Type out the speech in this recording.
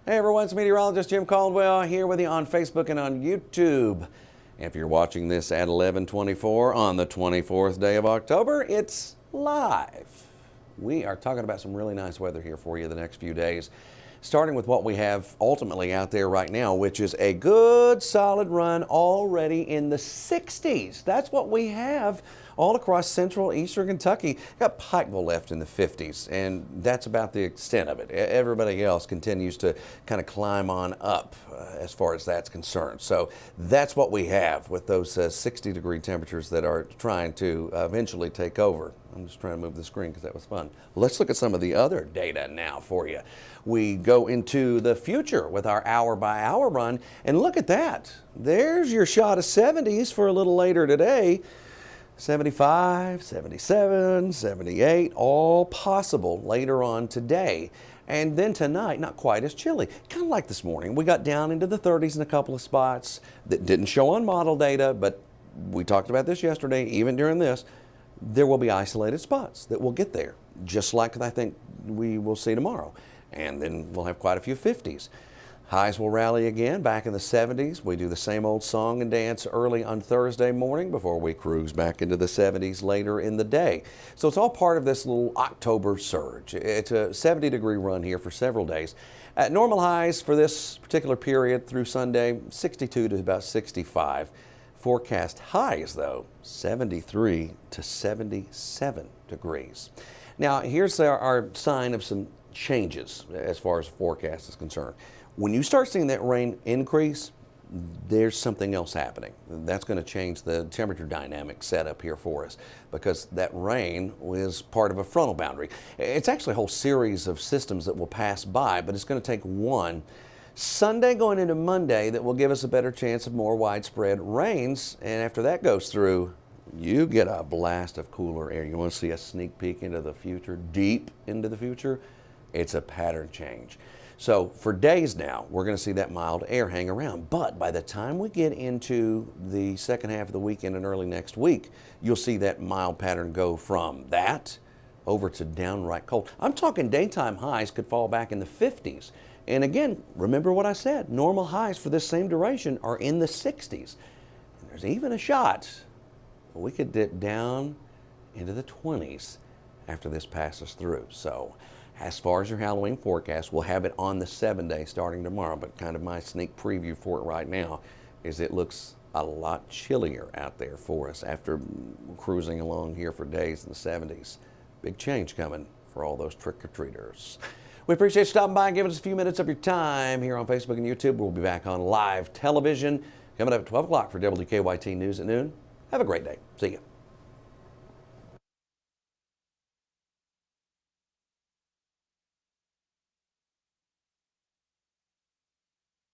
Hey everyone, it's Meteorologist Jim Caldwell here with you on Facebook and on YouTube. If you're watching this at 11:24 on the 24th day of October, it's live. We are talking about some really nice weather here for you the next few days, starting with what we have ultimately out there right now, which is a good solid run already in the 60s. That's what we have all across central eastern Kentucky. Got Pikeville left in the 50s, and that's about the extent of it. Everybody else continues to kind of climb on up as far as that's concerned. So that's what we have with those 60-degree temperatures that are trying to eventually take over. I'm just trying to move the screen because that was fun. Let's look at some of the other data now for you. We go into the future with our hour-by-hour run, and look at that. There's your shot of 70s for a little later today. 75, 77, 78, all possible later on today. And then tonight, not quite as chilly. Kind of like this morning. We got down into the 30s in a couple of spots that didn't show on model data, but we talked about this yesterday, even during this. There will be isolated spots that will get there, just like I think we will see tomorrow. And then we'll have quite a few 50s. Highs will rally again back in the 70s. We do the same old song and dance early on Thursday morning before we cruise back into the 70s later in the day. So it's all part of this little October surge. It's a 70-degree run here for several days. At normal highs for this particular period through Sunday, 62 to about 65. Forecast highs, though, 73 to 77 degrees. Now, here's our sign of some changes as far as the forecast is concerned. When you start seeing that rain increase, there's something else happening. That's going to change the temperature dynamic setup here for us, because that rain is part of a frontal boundary. It's actually a whole series of systems that will pass by, but it's going to take one Sunday going into Monday that will give us a better chance of more widespread rains. And after that goes through, you get a blast of cooler air. You want to see a sneak peek into the future, deep into the future? It's a pattern change. So for days now, we're going to see that mild air hang around. But by the time we get into the second half of the weekend and early next week, you'll see that mild pattern go from that over to downright cold. I'm talking daytime highs could fall back in the 50s. And again, remember what I said, normal highs for this same duration are in the 60s. And there's even a shot we could dip down into the 20s after this passes through. So as far as your Halloween forecast, we'll have it on the 7-day starting tomorrow, but kind of my sneak preview for it right now is it looks a lot chillier out there for us after cruising along here for days in the 70s. Big change coming for all those trick-or-treaters. We appreciate you stopping by and giving us a few minutes of your time here on Facebook and YouTube. We'll be back on live television coming up at 12 o'clock for WKYT News at noon. Have a great day. See you.